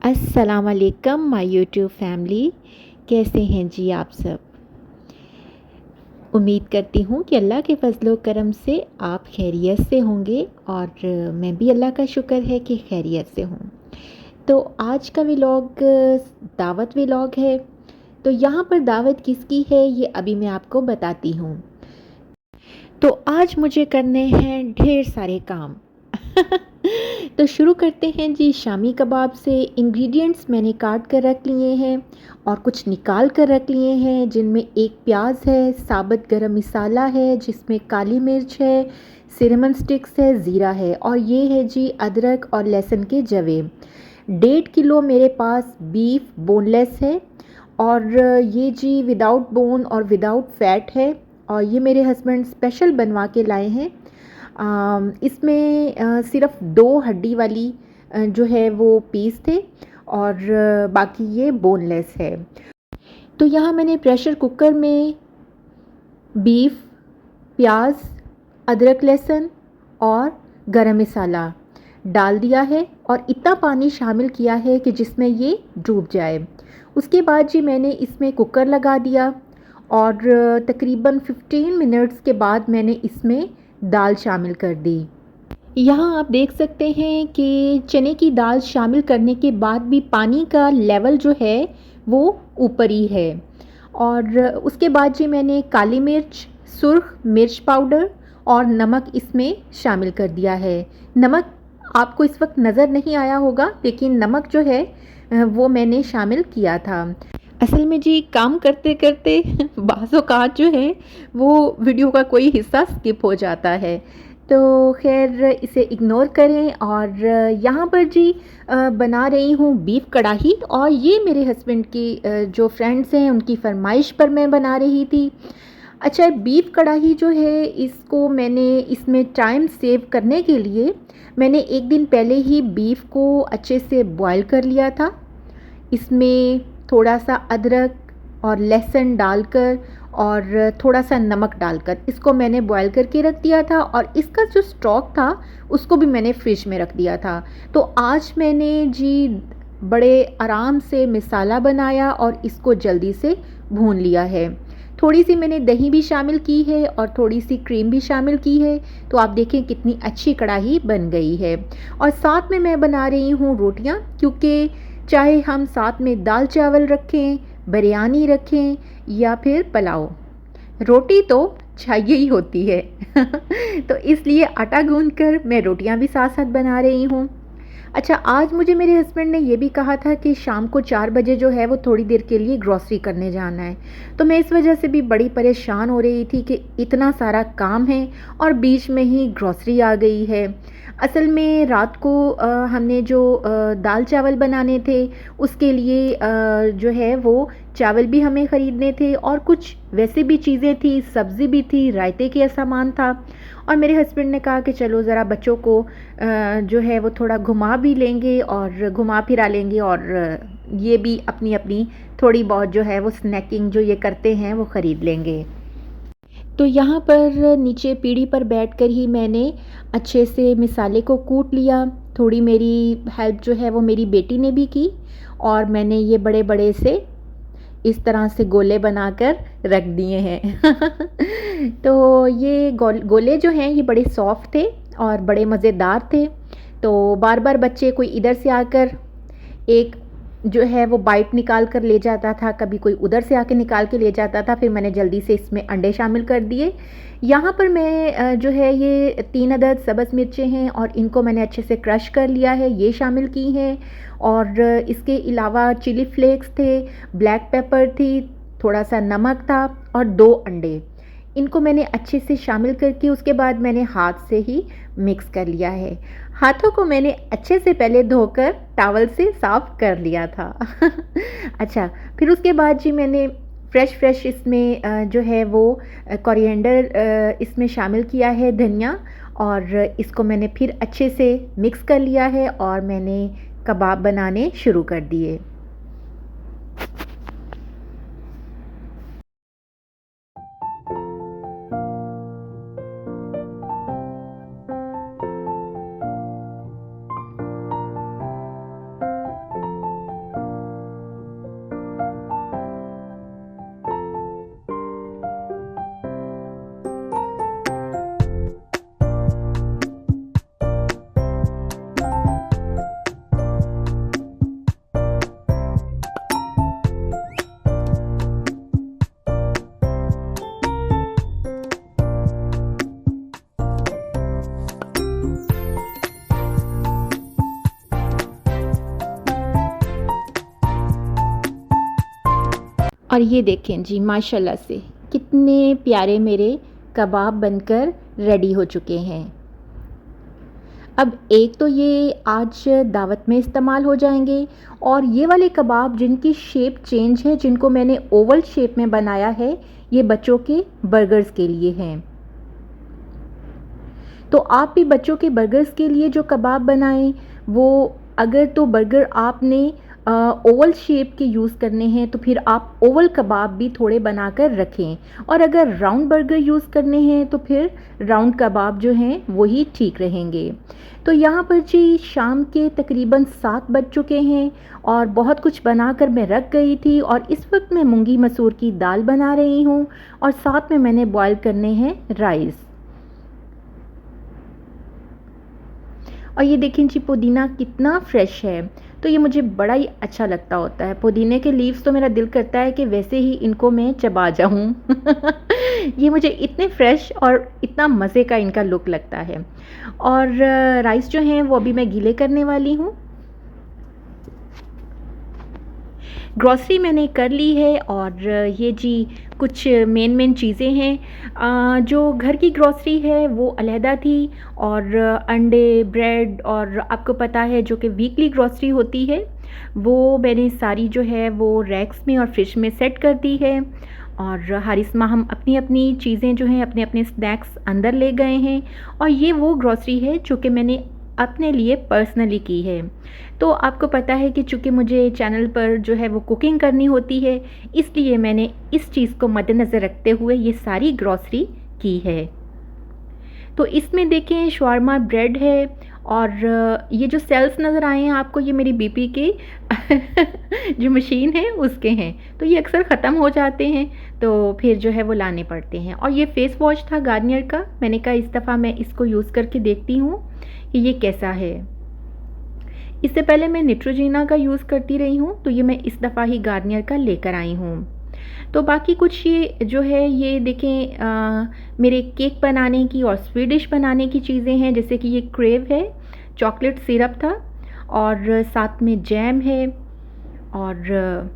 अस्सलाम वालेकुम my YouTube family. कैसे हैं जी आप सब? उम्मीद करती हूँ कि अल्लाह के फजलो करम से आप खैरियत से होंगे और मैं भी अल्लाह का शुक्र है कि खैरियत से हूँ। तो आज का व्लॉग दावत व्लॉग है। तो यहाँ पर दावत किसकी है ये अभी मैं आपको बताती हूँ। तो आज मुझे करने हैं ढेर सारे काम। तो शुरू करते हैं जी शामी कबाब से। इंग्रेडिएंट्स मैंने काट कर रख लिए हैं और कुछ निकाल कर रख लिए हैं, जिनमें एक प्याज है, साबुत गरम मसाला है जिसमें काली मिर्च है, सिनेमन स्टिक्स है, ज़ीरा है और ये है जी अदरक और लहसुन के जवे। 1.5 किलो मेरे पास बीफ बोनलेस है और ये जी विदाउट बोन और विदाउट फैट है और ये मेरे हस्बैंड स्पेशल बनवा के लाए हैं। इसमें सिर्फ 2 हड्डी वाली जो है वो पीस थे और बाकी ये बोनलेस है। तो यहाँ मैंने प्रेशर कुकर में बीफ, प्याज, अदरक लहसुन और गरम मसाला डाल दिया है और इतना पानी शामिल किया है कि जिसमें ये डूब जाए। उसके बाद जी मैंने इसमें कुकर लगा दिया और तकरीबन 15 मिनट्स के बाद मैंने इसमें दाल शामिल कर दी। यहाँ आप देख सकते हैं कि चने की दाल शामिल करने के बाद भी पानी का लेवल जो है वो ऊपर ही है। और उसके बाद जी मैंने काली मिर्च, सुर्ख मिर्च पाउडर और नमक इसमें शामिल कर दिया है। नमक आपको इस वक्त नज़र नहीं आया होगा, लेकिन नमक जो है वो मैंने शामिल किया था। असल में जी काम करते करते बाज़-औक़ात जो है वो वीडियो का कोई हिस्सा स्किप हो जाता है, तो खैर इसे इग्नोर करें। और यहाँ पर जी बना रही हूँ बीफ कढ़ाई और ये मेरे हस्बैंड की जो फ्रेंड्स हैं उनकी फरमाइश पर मैं बना रही थी। अच्छा, बीफ कढ़ाई जो है इसको मैंने इसमें टाइम सेव करने के लिए मैंने एक दिन पहले ही बीफ को अच्छे से बॉयल कर लिया था। इसमें थोड़ा सा अदरक और लहसुन डालकर और थोड़ा सा नमक डालकर इसको मैंने बॉयल करके रख दिया था और इसका जो स्टॉक था उसको भी मैंने फ्रिज में रख दिया था। तो आज मैंने जी बड़े आराम से मसाला बनाया और इसको जल्दी से भून लिया है। थोड़ी सी मैंने दही भी शामिल की है और थोड़ी सी क्रीम भी शामिल की है। तो आप देखें कितनी अच्छी कढ़ाई बन गई है। और साथ में मैं बना रही हूँ रोटियाँ, क्योंकि चाहे हम साथ में दाल चावल रखें, बिरयानी रखें या फिर पुलाव, रोटी तो चाहिए ही होती है। तो इसलिए आटा गूंथकर मैं रोटियां भी साथ साथ बना रही हूँ। अच्छा, आज मुझे मेरे हस्बैंड ने ये भी कहा था कि शाम को 4 बजे जो है वो थोड़ी देर के लिए ग्रॉसरी करने जाना है। तो मैं इस वजह से भी बड़ी परेशान हो रही थी कि इतना सारा काम है और बीच में ही ग्रॉसरी आ गई है। असल में रात को हमने जो दाल चावल बनाने थे उसके लिए जो है वो चावल भी हमें ख़रीदने थे और कुछ वैसे भी चीज़ें थी, सब्ज़ी भी थी, रायते का सामान था। और मेरे हस्बैंड ने कहा कि चलो ज़रा बच्चों को जो है वो थोड़ा घुमा भी लेंगे और घुमा फिरा लेंगे और ये भी अपनी अपनी थोड़ी बहुत जो है वो स्नैकिंग जो ये करते हैं वो ख़रीद लेंगे। तो यहाँ पर नीचे पीढ़ी पर बैठकर ही मैंने अच्छे से मसाले को कूट लिया। थोड़ी मेरी हेल्प जो है वो मेरी बेटी ने भी की और मैंने ये बड़े बड़े से इस तरह से गोले बनाकर रख दिए हैं। तो ये गोले जो हैं ये बड़े सॉफ्ट थे और बड़े मज़ेदार थे। तो बार बार बच्चे कोई इधर से आकर एक जो है वो बाइट निकाल कर ले जाता था, कभी कोई उधर से आके निकाल के ले जाता था। फिर मैंने जल्दी से इसमें अंडे शामिल कर दिए। यहाँ पर मैं जो है ये 3 अदद सब्ज़ मिर्चें हैं और इनको मैंने अच्छे से क्रश कर लिया है, ये शामिल की हैं। और इसके अलावा चिली फ्लेक्स थे, ब्लैक पेपर थी, थोड़ा सा नमक था और 2 अंडे, इनको मैंने अच्छे से शामिल करके उसके बाद मैंने हाथ से ही मिक्स कर लिया है। हाथों को मैंने अच्छे से पहले धोकर टॉवल से साफ़ कर लिया था। अच्छा, फिर उसके बाद जी मैंने फ्रेश इसमें जो है वो कोरिएंडर इसमें शामिल किया है, धनिया, और इसको मैंने फिर अच्छे से मिक्स कर लिया है और मैंने कबाब बनाने शुरू कर दिए। और ये देखें जी, माशाल्लाह से कितने प्यारे मेरे कबाब बनकर रेडी हो चुके हैं। अब एक तो ये आज दावत में इस्तेमाल हो जाएंगे, और ये वाले कबाब जिनकी शेप चेंज है, जिनको मैंने ओवल शेप में बनाया है, ये बच्चों के बर्गर्स के लिए हैं। तो आप भी बच्चों के बर्गर्स के लिए जो कबाब बनाएं, वो अगर तो बर्गर आपने ओवल शेप के यूज़ करने हैं तो फिर आप ओवल कबाब भी थोड़े बनाकर रखें, और अगर राउंड बर्गर यूज़ करने हैं तो फिर राउंड कबाब जो हैं वही ठीक रहेंगे। तो यहाँ पर जी शाम के तकरीबन 7 बज चुके हैं और बहुत कुछ बनाकर मैं रख गई थी, और इस वक्त मैं मूंगी मसूर की दाल बना रही हूँ और साथ में मैंने बॉयल करने हैं राइस। और ये देखें जी, पुदीना कितना फ्रेश है, तो ये मुझे बड़ा ही अच्छा लगता होता है। पुदीने के लीव्स तो मेरा दिल करता है कि वैसे ही इनको मैं चबा जाऊं। ये मुझे इतने फ्रेश और इतना मज़े का इनका लुक लगता है। और राइस जो हैं वो अभी मैं गीले करने वाली हूँ। ग्रॉसरी मैंने कर ली है, और ये जी कुछ मेन चीज़ें हैं। जो घर की ग्रॉसरी है वो अलहदा थी, और अंडे, ब्रेड, और आपको पता है जो कि वीकली ग्रॉसरी होती है, वो मैंने सारी जो है वो रैक्स में और फ्रिज में सेट कर दी है। और हारिस्मा हम अपनी अपनी चीज़ें जो हैं, अपने अपने स्नैक्स अंदर ले गए हैं, और ये वो ग्रॉसरी है जो कि मैंने अपने लिए पर्सनली की है। तो आपको पता है कि चूँकि मुझे चैनल पर जो है वो कुकिंग करनी होती है, इसलिए मैंने इस चीज़ को मद्देनज़र रखते हुए ये सारी ग्रॉसरी की है। तो इसमें देखें शवारमा ब्रेड है, और ये जो सेल्स नज़र आए हैं आपको, ये मेरी बीपी के जो मशीन है उसके हैं, तो ये अक्सर ख़त्म हो जाते हैं, तो फिर जो है वो लाने पड़ते हैं। और ये फ़ेस वॉश था गार्नियर का, मैंने कहा इस दफ़ा मैं इसको यूज़ करके देखती हूँ कि ये कैसा है। इससे पहले मैं निट्रोजीना का यूज़ करती रही हूँ, तो ये मैं इस दफ़ा ही गार्नियर का लेकर आई हूँ। तो बाकी कुछ ये जो है, ये देखें मेरे केक बनाने की और स्वीट डिश बनाने की चीज़ें हैं, जैसे कि ये क्रेव है, चॉकलेट सिरप था, और साथ में जैम है, और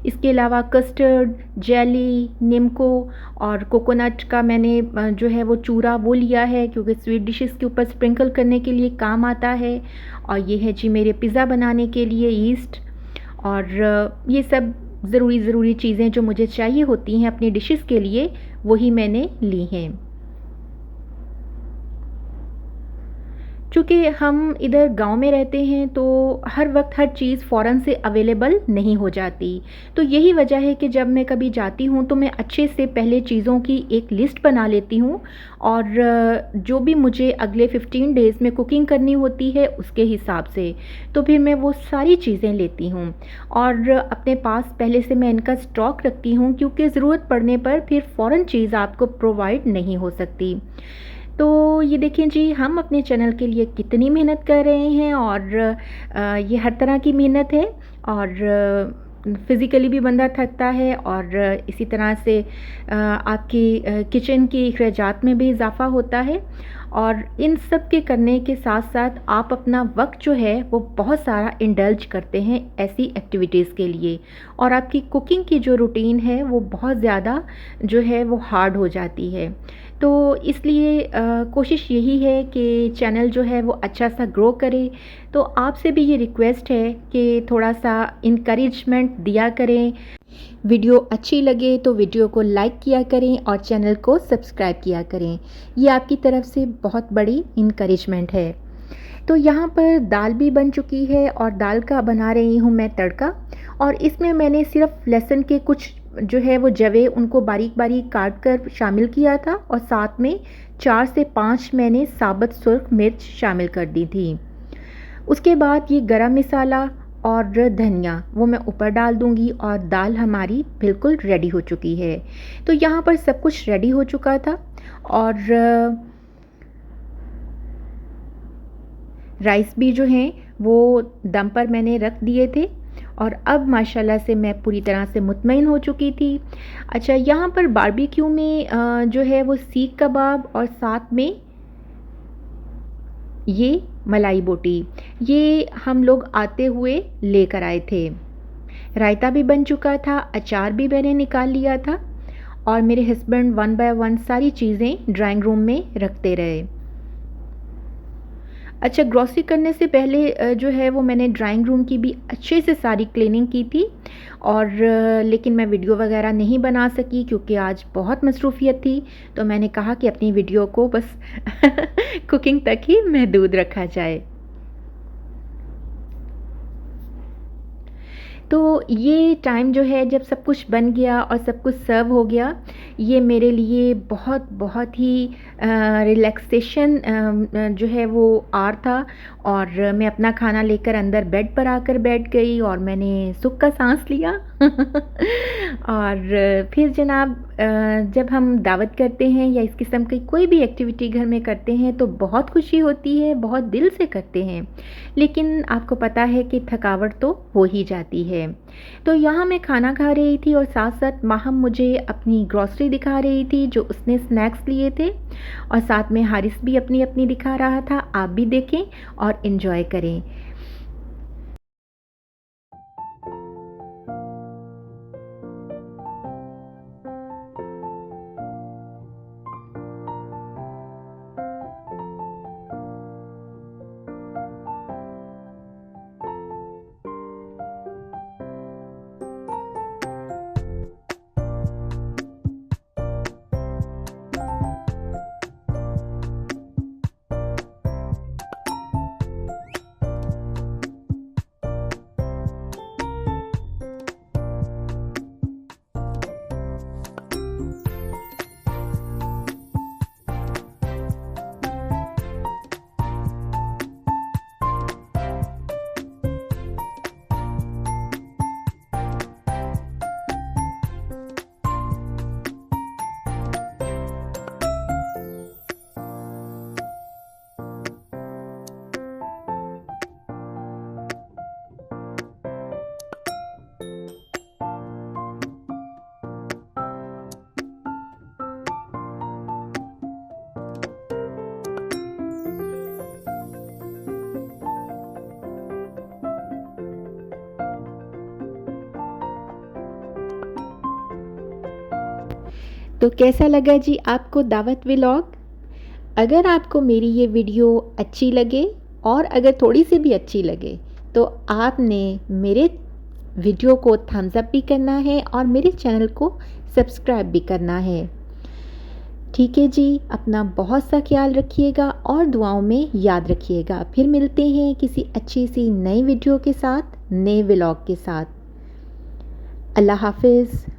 इसके अलावा कस्टर्ड, जेली, निम्को और कोकोनट का मैंने जो है वो चूरा वो लिया है, क्योंकि स्वीट डिशेस के ऊपर स्प्रिंकल करने के लिए काम आता है। और ये है जी मेरे पिज़्ज़ा बनाने के लिए ईस्ट, और ये सब ज़रूरी चीज़ें जो मुझे चाहिए होती हैं अपनी डिशेस के लिए, वही मैंने ली हैं। चूँकि हम इधर गांव में रहते हैं, तो हर वक्त हर चीज़ फ़ौरन से अवेलेबल नहीं हो जाती। तो यही वजह है कि जब मैं कभी जाती हूँ तो मैं अच्छे से पहले चीज़ों की एक लिस्ट बना लेती हूँ, और जो भी मुझे अगले 15 डेज़ में कुकिंग करनी होती है उसके हिसाब से, तो फिर मैं वो सारी चीज़ें लेती हूँ, और अपने पास पहले से मैं इनका स्टॉक रखती हूँ, क्योंकि ज़रूरत पड़ने पर फिर फ़ौरन चीज़ आपको प्रोवाइड नहीं हो सकती। तो ये देखें जी, हम अपने चैनल के लिए कितनी मेहनत कर रहे हैं, और ये हर तरह की मेहनत है, और फ़िज़िकली भी बंदा थकता है, और इसी तरह से आपकी किचन की अखराजात में भी इजाफ़ा होता है। और इन सब के करने के साथ साथ आप अपना वक्त जो है वो बहुत सारा इंडल्ज करते हैं ऐसी एक्टिविटीज़ के लिए, और आपकी कुकिंग की जो रूटीन है वो बहुत ज़्यादा जो है वो हार्ड हो जाती है। तो इसलिए कोशिश यही है कि चैनल जो है वो अच्छा सा ग्रो करे। तो आपसे भी ये रिक्वेस्ट है कि थोड़ा सा इनकरेजमेंट दिया करें। वीडियो अच्छी लगे तो वीडियो को लाइक किया करें और चैनल को सब्सक्राइब किया करें। ये आपकी तरफ से बहुत बड़ी इनकरेजमेंट है। तो यहाँ पर दाल भी बन चुकी है और दाल का बना रही हूँ मैं तड़का, और इसमें मैंने सिर्फ लहसुन के कुछ जो है वो जवे उनको बारीक बारीक काट कर शामिल किया था, और साथ में 4 से 5 मैंने साबुत सुर्ख मिर्च शामिल कर दी थी। उसके बाद ये गरम मसाला और धनिया वो मैं ऊपर डाल दूंगी, और दाल हमारी बिल्कुल रेडी हो चुकी है। तो यहाँ पर सब कुछ रेडी हो चुका था, और राइस भी जो हैं वो दम पर मैंने रख दिए थे, और अब माशाल्लाह से मैं पूरी तरह से मुतमईन हो चुकी थी। अच्छा, यहाँ पर बारबेक्यू में जो है वो सीख कबाब और साथ में ये मलाई बोटी, ये हम लोग आते हुए लेकर आए थे। रायता भी बन चुका था, अचार भी मैंने निकाल लिया था, और मेरे हस्बैंड वन बाय वन सारी चीज़ें ड्राइंग रूम में रखते रहे। अच्छा, ग्रॉसरी करने से पहले जो है वो मैंने ड्राइंग रूम की भी अच्छे से सारी क्लीनिंग की थी, और लेकिन मैं वीडियो वगैरह नहीं बना सकी क्योंकि आज बहुत मसरूफ़ियत थी। तो मैंने कहा कि अपनी वीडियो को बस कुकिंग तक ही महदूद रखा जाए। तो ये टाइम जो है जब सब कुछ बन गया और सब कुछ सर्व हो गया, ये मेरे लिए बहुत बहुत ही रिलैक्सेशन जो है वो आवर था, और मैं अपना खाना लेकर अंदर बेड पर आकर बैठ गई और मैंने सुख का सांस लिया। और फिर जनाब, जब हम दावत करते हैं या इस किस्म की कोई भी एक्टिविटी घर में करते हैं तो बहुत खुशी होती है, बहुत दिल से करते हैं, लेकिन आपको पता है कि थकावट तो हो ही जाती है। तो यहाँ मैं खाना खा रही थी और साथ साथ माहम मुझे अपनी ग्रॉसरी दिखा रही थी जो उसने स्नैक्स लिए थे, और साथ में हारिस भी अपनी अपनी दिखा रहा था। आप भी देखें और इन्जॉय करें। तो कैसा लगा जी आपको दावत व्लॉग? अगर आपको मेरी ये वीडियो अच्छी लगे और अगर थोड़ी सी भी अच्छी लगे तो आपने मेरे वीडियो को थम्स अप भी करना है और मेरे चैनल को सब्सक्राइब भी करना है। ठीक है जी, अपना बहुत सा ख्याल रखिएगा और दुआओं में याद रखिएगा। फिर मिलते हैं किसी अच्छी सी नई वीडियो के साथ, नए व्लॉग के साथ। अल्लाह हाफिज़।